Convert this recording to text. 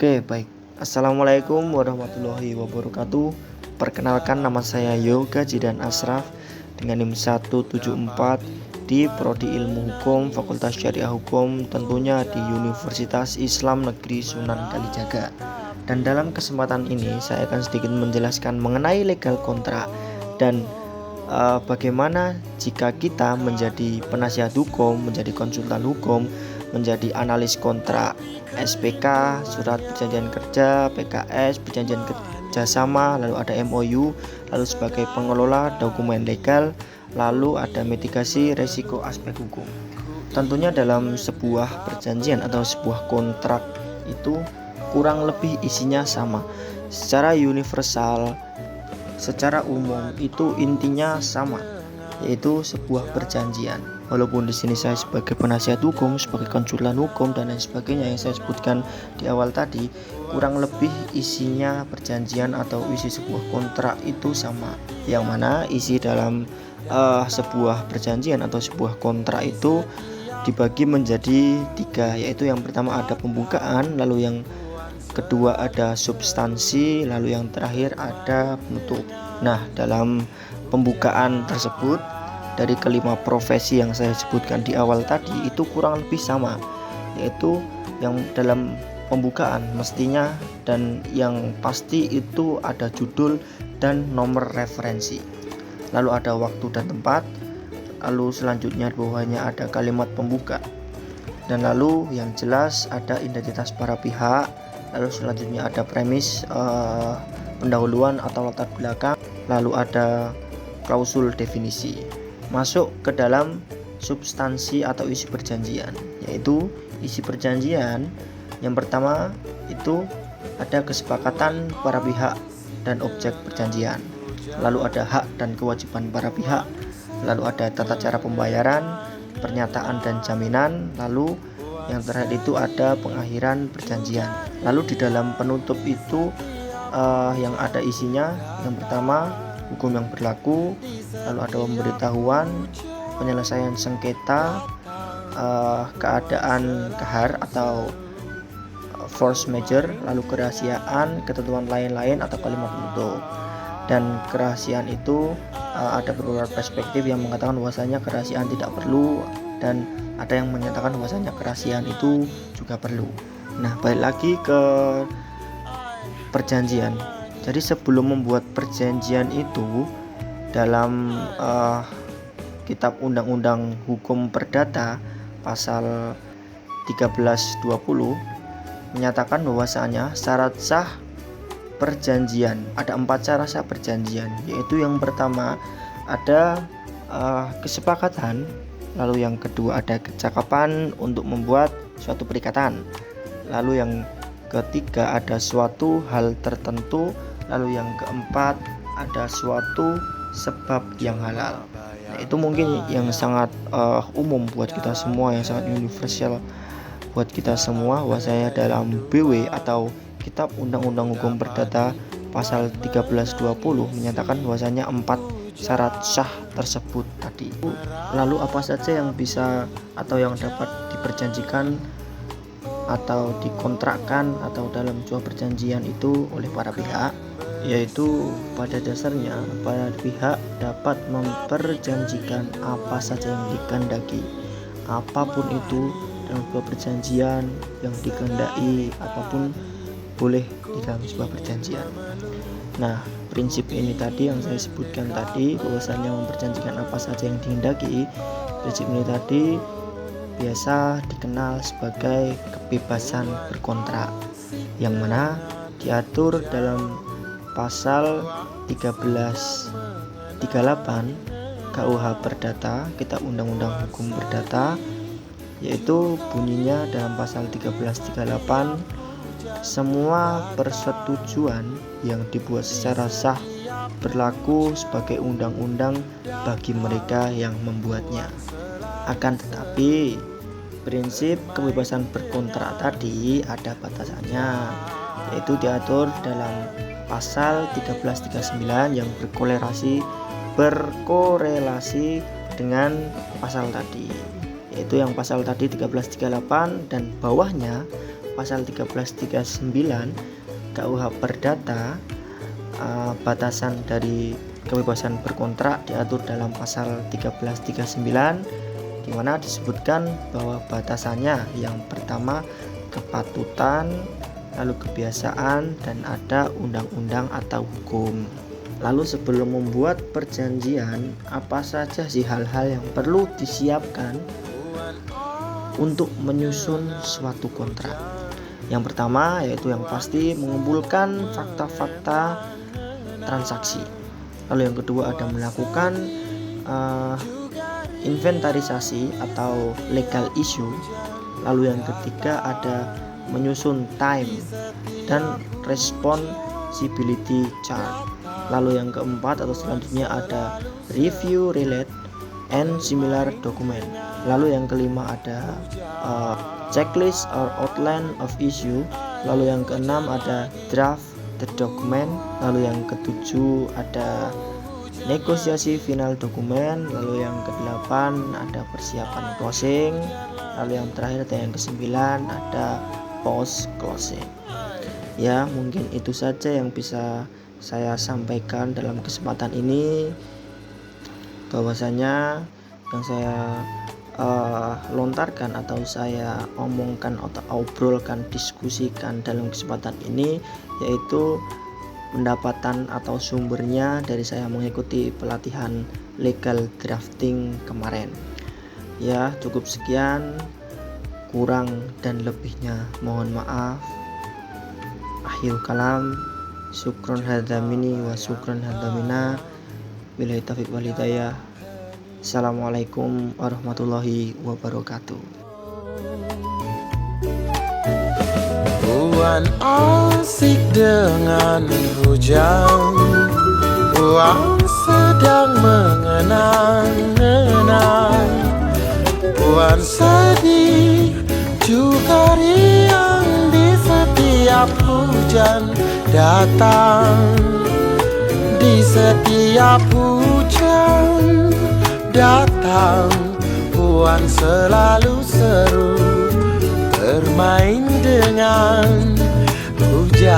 Oke, baik. Assalamualaikum warahmatullahi wabarakatuh. Perkenalkan, nama saya Yoga Jidan Asraf dengan NIM 174 di Prodi Ilmu Hukum Fakultas Syariah Hukum, tentunya di Universitas Islam Negeri Sunan Kalijaga. Dan dalam kesempatan ini saya akan sedikit menjelaskan mengenai legal kontrak dan bagaimana jika kita menjadi penasihat hukum, menjadi konsultan hukum, menjadi analis kontrak, SPK, surat perjanjian kerja, PKS, perjanjian kerjasama, lalu ada MOU, lalu sebagai pengelola dokumen legal, lalu ada mitigasi resiko aspek hukum. Tentunya dalam sebuah perjanjian atau sebuah kontrak itu kurang lebih isinya sama. Secara universal, secara umum itu intinya sama, yaitu sebuah perjanjian. Walaupun di sini saya sebagai penasihat hukum, sebagai konsultan hukum dan lain sebagainya yang saya sebutkan di awal tadi, kurang lebih isinya perjanjian atau isi sebuah kontrak itu sama. Yang mana isi dalam sebuah perjanjian atau sebuah kontrak itu dibagi menjadi 3, yaitu yang pertama ada pembukaan, lalu yang kedua ada substansi, lalu yang terakhir ada penutup. Nah, dalam pembukaan tersebut dari kelima profesi yang saya sebutkan di awal tadi itu kurang lebih sama, yaitu yang dalam pembukaan mestinya dan yang pasti itu ada judul dan nomor referensi, lalu ada waktu dan tempat, lalu selanjutnya bawahnya ada kalimat pembuka, dan lalu yang jelas ada identitas para pihak, lalu selanjutnya ada premis, pendahuluan atau latar belakang, lalu ada klausul definisi. Masuk ke dalam substansi atau isi perjanjian, yaitu isi perjanjian yang pertama itu ada kesepakatan para pihak dan objek perjanjian, lalu ada hak dan kewajiban para pihak, lalu ada tata cara pembayaran, pernyataan dan jaminan, lalu yang terakhir itu ada pengakhiran perjanjian. Lalu di dalam penutup itu yang ada isinya, yang pertama hukum yang berlaku, lalu ada pemberitahuan, penyelesaian sengketa, keadaan kahar atau force majeure, lalu kerahasiaan, ketentuan lain-lain atau kalimat penutup. Dan kerahasiaan itu ada beberapa perspektif yang mengatakan bahwasanya kerahasiaan tidak perlu, dan ada yang menyatakan bahwasanya kerahasiaan itu juga perlu. Nah, balik lagi ke perjanjian. Jadi sebelum membuat perjanjian itu dalam Kitab Undang-Undang Hukum Perdata pasal 1320 menyatakan bahwasanya syarat sah perjanjian, ada 4 syarat sah perjanjian, yaitu yang pertama ada kesepakatan, lalu yang kedua ada kecakapan untuk membuat suatu perikatan, lalu yang ketiga ada suatu hal tertentu, lalu yang keempat ada suatu sebab yang halal. Nah, itu mungkin yang sangat umum buat kita semua, yang sangat universal buat kita semua, bahwasanya dalam BW atau Kitab Undang-Undang Hukum Perdata pasal 1320 menyatakan bahwasanya 4 syarat sah tersebut tadi. Lalu apa saja yang bisa atau yang dapat diperjanjikan atau dikontrakkan atau dalam sebuah perjanjian itu oleh para pihak, yaitu pada dasarnya para pihak dapat memperjanjikan apa saja yang dikehendaki, apapun itu dalam sebuah perjanjian yang dikehendaki, apapun boleh di dalam sebuah perjanjian. Nah, prinsip ini tadi yang saya sebutkan tadi, bahwasanya memperjanjikan apa saja yang dikehendaki, prinsip ini tadi biasa dikenal sebagai kebebasan berkontrak, yang mana diatur dalam pasal 1338 KUH Perdata, Kitab Undang-Undang Hukum Perdata, yaitu bunyinya dalam pasal 1338, semua persetujuan yang dibuat secara sah berlaku sebagai undang-undang bagi mereka yang membuatnya. Akan tetapi prinsip kebebasan berkontrak tadi ada batasannya, yaitu diatur dalam pasal 1339 yang berkorelasi dengan pasal tadi, yaitu yang pasal tadi 1338 dan bawahnya pasal 1339 KUH Perdata, batasan dari kebebasan berkontrak diatur dalam pasal 1339, di mana disebutkan bahwa batasannya yang pertama kepatutan, lalu kebiasaan, dan ada undang-undang atau hukum. Lalu sebelum membuat perjanjian, apa saja sih hal-hal yang perlu disiapkan untuk menyusun suatu kontrak? Yang pertama yaitu yang pasti mengumpulkan fakta-fakta transaksi. Lalu yang kedua ada melakukan inventarisasi atau legal issue. Lalu yang ketiga ada menyusun time dan responsibility chart. Lalu yang keempat atau selanjutnya ada review relate and similar document. Lalu yang kelima ada checklist or outline of issue. Lalu yang keenam ada draft the document. Lalu yang ketujuh ada negosiasi final dokumen. Lalu yang kedelapan ada persiapan closing. Lalu yang terakhir ada yang kesembilan ada post closing. Ya, mungkin itu saja yang bisa saya sampaikan dalam kesempatan ini, bahwasanya yang saya lontarkan atau saya omongkan atau obrolkan, diskusikan dalam kesempatan ini yaitu pendapatan atau sumbernya dari saya mengikuti pelatihan legal drafting kemarin. Ya, cukup sekian, kurang dan lebihnya mohon maaf. Akhirul kalam, syukron hadza minni wa syukron hadza minna, billahi taufiq wal hidayah. Assalamualaikum warahmatullahi wabarakatuh. Puan asik dengan hujan, Puan sedang mengenang-enang, Puan sedih juga riang di setiap hujan datang, di setiap hujan datang. Puan selalu seru bermain dengan hujan.